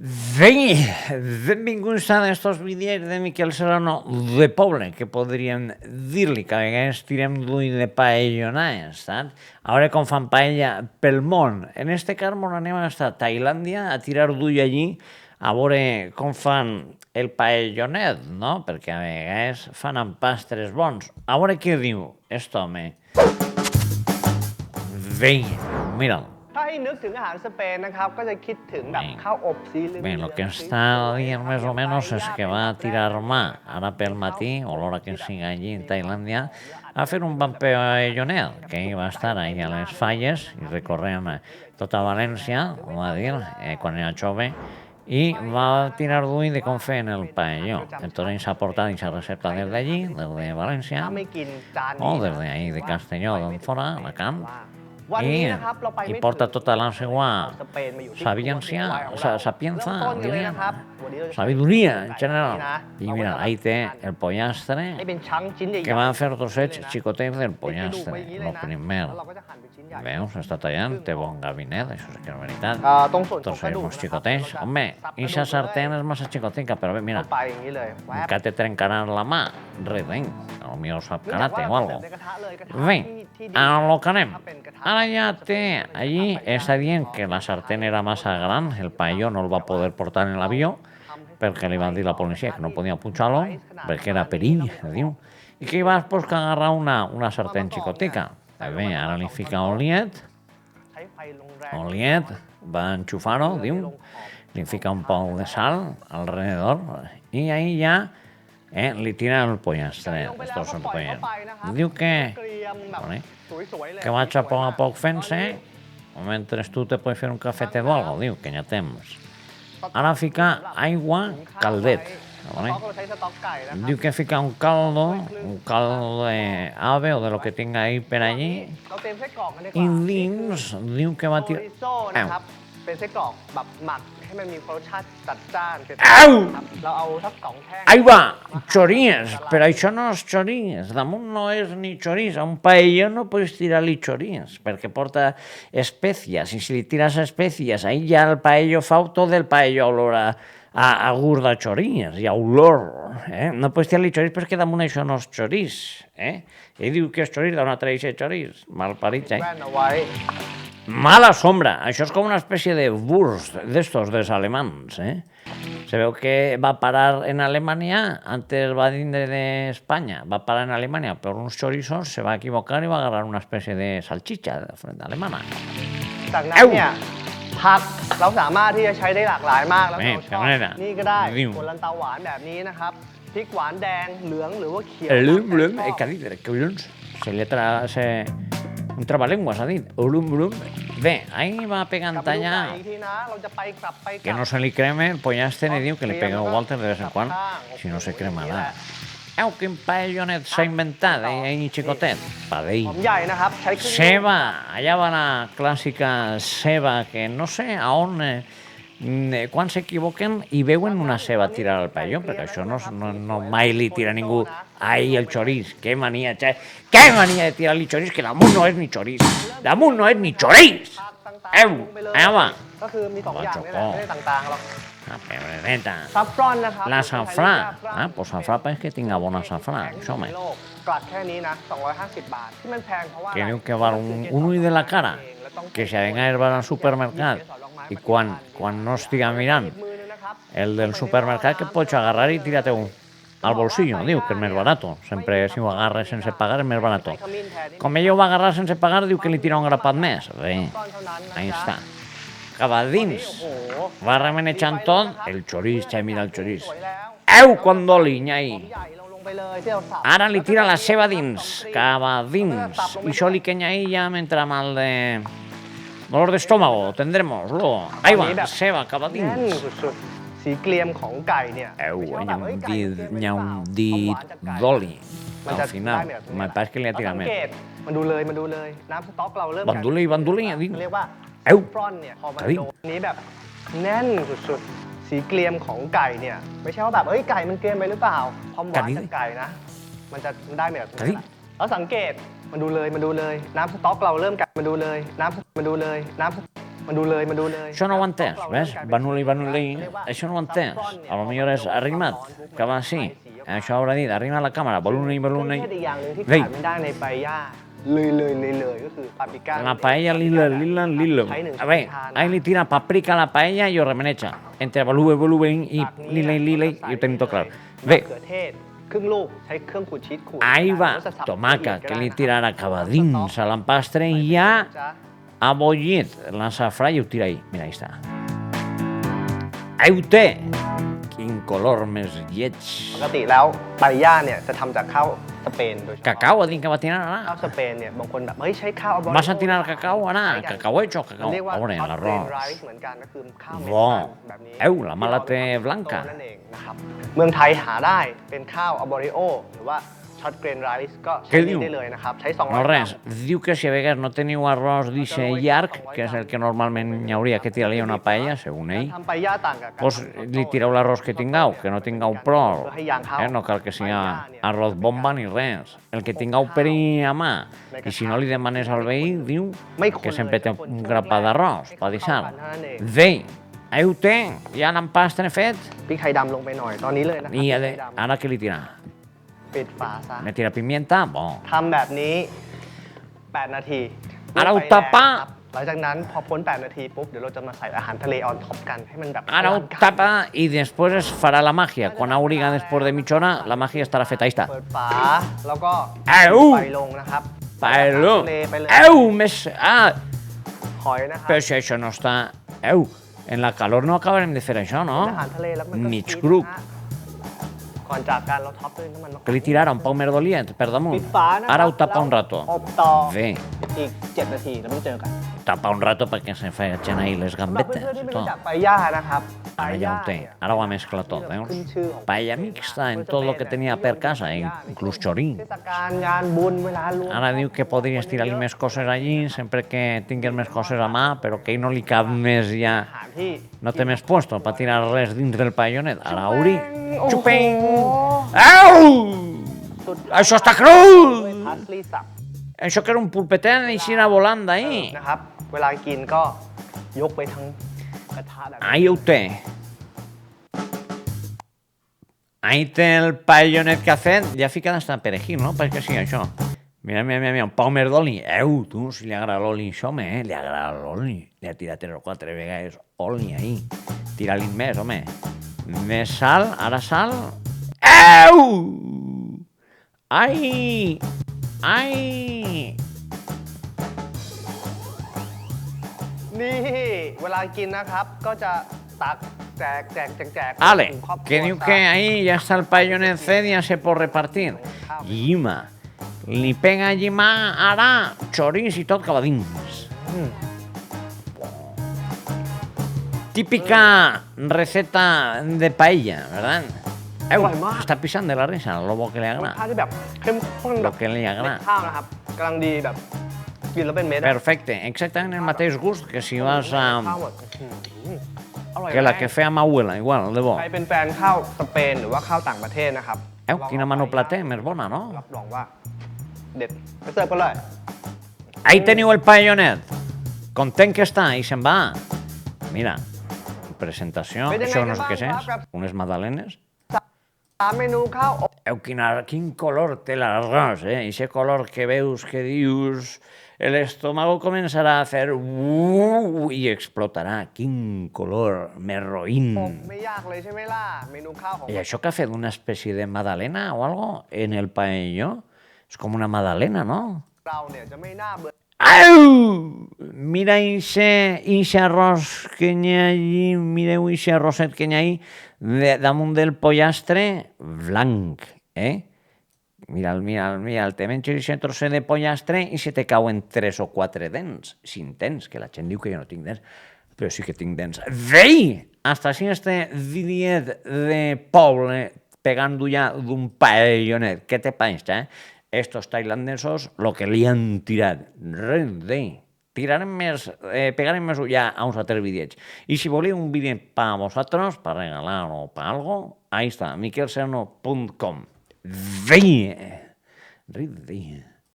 Benvinguts a estos vídeos de Miquel Serrano de poble, que podríem dir-li que a vegades tirem d'ull de paellonades, saps? A veure com fan paella pel món. En este cas mos anem a Tailàndia a tirar d'ull allí a veure com fan el paellonet, no? Perquè a vegades fan empastres bons. A veure què diu aquest home. Vinga, mira'l. ถ้าให้นึกถึงอาหารสเปนนะครับก็จะคิดถึงแบบข้าวอบสีเหลือง Bé, lo que està dient més o menys és que va tirar mà ara pel matí, o l'hora que siga allí en Tailàndia, a fer un bon paellonet, que ell va estar ahí a les falles i recorrent tota València, ho va dir, quan era jove, i va tirar d'ull de com fer el paelló. Entonces s'ha portat aquesta recepta des d'allí, des de València, ถ้าไม่กินจาน o นี้ des d'ahí de Castelló, d'on fora, Alacant, วันนี้นะครับเราไปไม่ i porta tota la seva สเปนมาอยู่ที่ sabiència, เริ่ sapienza, มต้นกันเลย diríem, นะครับวันนี้เราจะ sabiduria en general. I Vamos mira, a ahí té el ให้ pollastre, เป็นชั้นชิ้นใหญ่ๆ que van fer trossets xicotets del ติดกระดูก pollastre, ไว้อย่างนี้เล lo ยนะ primer. แล้วเราก็จะหั่นเป็นชิ้นใหญ่ Veus, està tallant, té bon gabinet, això sí que és veritat. ตรงส่วนของกระ Trossets ดูก molt นะครับ xicotets. Home, ixa sartén és massa xicotica, però bé, mira, เข้าไปอย่างนี้เลยแวบ que te trencaran la mà, redent, potser sap เนื่องจาก karate ว่า o แบบ algo. ในกระทะเลยกระทะ Bé, ที่ดี a lo que anem. ถ้าเป็นกระทะ Ara ja té allí, està dient que la sartén era massa gran, el paelló no el va poder portar en l'avió, perquè li van dir la policia que no podia pujar-lo, perquè era perill, diu. I que hi vas pues, que agarrar una sartén xicotica. Bé, ara li fica oliet, ใช้ไฟลงแรง oliet, va enxufar-ho, diu, li fica un poc de sal alrededor, i ahí ja li tira el pollastre, els trossos de pollastre. Diu que, เกรียมแบบ vale, สวยๆเลย que vaig a poc a poc fent-se, mentre tu te pots fer un cafetet o algo, diu, que ja temps. Ara fica aigua caldet, ส vale? ต๊อกเราใช้สต๊อกไก่นะครับ Diu que fica un caldo de ave o de lo que tenga ahí per allí, เราเตรียมไส้กรอกกันดีก i ว่า dins diu que va โช tirar... ริโซ่นะครับเป็นไส้กรอกแบบหมักให้มันมีรสชาติจัดจ้านเผ็ด Au! ครับเราเอาสัก2แท่ง Ahí va, chorís, però això no és chorís, damunt no és ni chorís, a un paelló no pots tirar-li chorís, perquè porta espècies, i si li tires espècies, ahí ja el paelló fa tot el paelló olor a gust de chorís, hi ha olor, no pots tirar-li chorís perquè damunt això no és chorís, ell diu que és chorís, d'on ha traït chorís, malparits, แว่นเอาไว้ Mala sombra, això és com una espècie de Wurst d'estos dels alemans, Se veu que va parar en Alemania, antes va vindre d'Espanya, va parar en Alemania per uns chorizos, se va equivocar i va agarrar una espècie de salchicha alemana. จากนั้นเนี่ยผักเราสามารถที่จะใช้ได้หลากหลายมากแล้ว นี่ เราชอบ เป็นไงล่ะ นี่ก็ได้ วิว โหระพาหวานแบบนี้นะครับพริกหวานแดงเหลืองหรือว่าเขียว Blum, que ha dit, collons, un trabalengua s'ha dit, blum. Bé, ahí va กลับ pegant ไปดูไก่ allà, อีกทีนะเราจะไปกลับไปก que ลับ no se li creme el pollastre, i diu que li pega un Walter de vez en quan, si no se cremarà. Quin paellonet s'ha inventat, ahí xicotet, pa ห d'ell. อมใหญ่นะครับใช้ครึ่ง Ceba, allà va la clàssica ceba, que no sé a on, quan s'equivoquen i veuen una ceba tirar al paelló, perquè això no mai li tira ningú ahí el xorís. Que mania de tirar-li xorís, que damunt no és ni xorís. Damunt no és ni xorís! ต่างๆลงไปเลย va. ก็คือมี2อย่างนี่แหละไม่ได้ต่างๆหรอก La pebreta. ซัฟฟรอนนะครับ La safrà. Pues safrà és que tinga bona safrà, això, home. ในโลกกลัดแค่นี้นะ250 บาทที่มันแพงเพราะว่า Que diu que val un ull de la cara, que si a vegades vas al supermercat i quan no estiga mirant มือนึงนะครับ el del supermercat que pots agarrar i tirar-te al bolsillo, diu que és més barat. Sempre si ho agarres sense pagar és més barat. ใช้ขมิ้นแทนนี่ Com ell ho va agarrar sense pagar, diu que li tira un grapat més. Bé, ก้อนเท่านั้นนะ ahí จ๊ะ està. Cap a นี่ dins, โอ้โห va remenejant tot, el xorís, mira el xorís. สวยแล้ว Quan dolinya หอ ahí. มใหญ่เราลงไปเลยที่เราสับ Ara li tira la ceba dins, cap a dins. I això li quenya ahí ja mentre mal de... dolor de estómago, tendremos-lo. Ahí va, ceba, cap a แน่น dins. สุดๆสีเกลียมของไก่เนี่ยไม่ใช่ว่าแบบเฮ้ยไก่มันเค็ม Hi ha หรือ un เปล่า dit ความหวานจากไก่ d'oli มัน al จะ final. ได้แบบนี้ Me parece que li ha แล้ว tirat สัง més. เกตมาดูเลยน้ำสต๊อกเราเริ่ม Bandolí, เรียกว่า เอ้า ฟรอนเนี่ยพอมัน เฮ้ย โดนนี้แบบแน่นสุดๆสีเกลียมของไก่เนี่ยไม่ใช่ว่าแบบเอ้ยไก่มันเกรียมไปหรือเปล่าความหวานจากไก่นะ มันจะได้แบบนี้แหละแล้วสังเกตมาดูเลยน้ำสต๊อกเราเริ่มมาดูเลยน้ำ มาดูเลยมาดูเลย Això no ho he entès, ves? Vanuli, això no ho he entès. A lo millor és arrimat, que va així. Això haurà dit, arrima la càmera, baluni. เครื่องเทศอีกอย่างหนึ่งที่ขาดไม่ได้ในปาย่าเลยก็คือปาปริก้า La paella lila. A veure, ahí li tira paprika a la paella i ho remeneja. Entre balube i lila, i ho tenim tot clar. มะ Bé, เขือเทศครึ่งลูกใช้เครื่องขูดชีสขูด ahí va, แล้วจะสับ tomaca, que li tirarà acabadins a l'empastre i ja จ๊ะ ha bollit la safrà i ho tira ahí. Mira, ahí està. Ahí ho té. Quin color més lleig. ปกติแล้วปาย่าเนี่ยจะทำจากข้าวสเปนโดยเฉพาะ Cacau, ha dit que va tirar ข้าว ara. สเปนเนี่ยบางคนแบบเฮ้ยใช้ข้าว Vas a tirar cacau ara? Cacau hecho, cacau. เรียกว่า A veure, hot grain l'arròs. rice เหมือนกันก็คือข้าวเม็ด Bo. สั้นแบบนี้ Eu, la mala té blanca. นั่นเองนะครับเมืองไทยหาได้เป็นข้าวอบอริโอหรือว่าช็อตเกรนไรซ์ก็ใช้ Què นี่ diu? ได้เลยนะครับใช้200 No res, diu que si a vegades no teniu arròs d'ixe llarg, que és el que normalment hi hauria que tirar-li a una paella, segons ell, ทำปาย่าต่างกับการ pues li tireu l'arròs que tingueu, que no tingueu prou. เพื่อให้ยางเข้า No cal que sigui arròs bomba ni res. El que tingueu per ahir a mà. I si no li demanes al veí, diu ไม่ควร que sempre té เลย un grapat d'arròs per deixar. เข้ากันเท่านั้นเอง Bé, ahí ho té, ja l'empastre fet. พริกไทยดำลงไปหน่อยตอนนี้เลยนะครั I พริกไทยด ara què li tira? ำปิดฝาซะ Le tira pimienta? Bon. ทำแบบนี้ 8 นาที Ara ho ไปแล้ว tapa ครับหลังจากนั้นพอพ้น 8 นาทีปุ๊บเดี๋ยวเราจะมาใส่อาหารทะเลออนท็อปกันให้มันแบบ Ara ho tapa i després es farà la màgia. Quan haurà després de mitja hora, la màgia estarà feta. Ahí està. เปิดฝาแล้วก็ Au! ไฟลงนะครับ Paelo. ทะเลไปเลย Au! Més... Ah! หอยนะครับ Però si això no està... Au! En la calor no acabarem de fer això, อา no? หารทะเลแล้วมันก็ Mig ชีส grup. นะฮะก่อนจากกันเราท็อปด้วยน้ำมันมะก Que รู li ด tirara un poc més d'oliet per ปิ damunt. ดฝานะครับ Ara ho tapa un rato. อบต่อ Bé, อีก 7 นาทีแล้วไม่เจอกัน tapa un rato perquè se facin ahí les สำหรับ gambetes เพื่อนๆที่ i ไม่ tot. รู้จักปาย่านะครับ Ara ja ho té. Ara ho ha mesclat tot, ขึ้น veus? ชื่อของ Paella mixta en tot el que tenia per casa, inclús xorín. เทศกาลงานบุญเวลารวม Ara diu que podries tirar-li més coses allí sempre que tingues més coses a mà, però que ell no li cap més ja. อาหารที่ No té més puesto per tirar res dins del paellonet. Ara Uri. โอ้โห Xupeng! Au! สุด Això està ด้วย cru! พาสลีย์สับ Això que era un pulpetet i així anar volant d'ahí. นะครับ เวลากินก็ยกไปทั้งกระทะแบบนี้ Ahí ho té. Ahí té el paellonet que ha fet. Ja ha ficat hasta perejil, no? Perquè sí, això. Mira, un poc més d'oli. Tu, si li agrada l'oli, això, home, li agrada l'oli. Li ha tirat 3 o 4 vegades oli ahí. Tira-li més, home. Més sal, ara sal. Ai! Ai! นี่เวลากินนะครับ ก็จะตักแจก Ale, ถึงครอบครัว que diu que ahí ya está el paellonet fet i ja se pot repartir. Llima. Li pega llima ara, xorís i tot cap a dins. Típica receta de paella, ¿verdad? Està pisant de la risa, lo bo que li รส agrada. ชาติที่แบบเข้มข้นแบบ Lo que li เม็ agrada. ดข้าวนะครับกำลังดีแบบกินแล้วเป็นเม็ดอะ Perfecte, exactament el mateix gust que si vas ข้าว a... แบบอร่อย que la que feia ma abuela, igual, de bo. ใครเป็นแฟนข้าวสเปนหรือว่าข้าวต่างประเทศนะครับ Quina mano plater més bona, no? รับรองว่าเด็ดไปเสิร์ฟกันเลย Ahí teniu el paellonet. Content que està i se'n va. Mira, presentació, això no sé què és, unes magdalenes. 3 เมนูข้าวอบ Quin color té l'arròs, eh? Ixe color que veus, que dius... El estómago comenzarà a fer... i explotarà. Quin color més roïn. ไม่ยากเลยใช่ไหมล่ะเมนูข้าวของ I això que ha fet una espècie de magdalena o algo en el paelló? És com una magdalena, no? เราเนี่ยจะไม่น่าเบื่อ Au! Mira ixe arròs que n'hi ha allí, mireu ixe arròset que n'hi ha allí, damunt del pollastre, blanc, eh? Mira'l, te menges aquest trosset de pollastre i se te cauen 3 o 4 dents, 5 dents, que la gent diu que jo no tinc dents, però sí que tinc dents. Vei! Hasta així este videet de poble pegant ja d'un paellonet. Què te pensa, eh? Estos tailandesos, lo que li han tirat. Res de... Tirarem més, pegarem més ja a uns altres vídeos. I si voleu un vídeo para vosotros, para regalar o para algo, ahí está, miquelserno.com. Veia! Ridícul.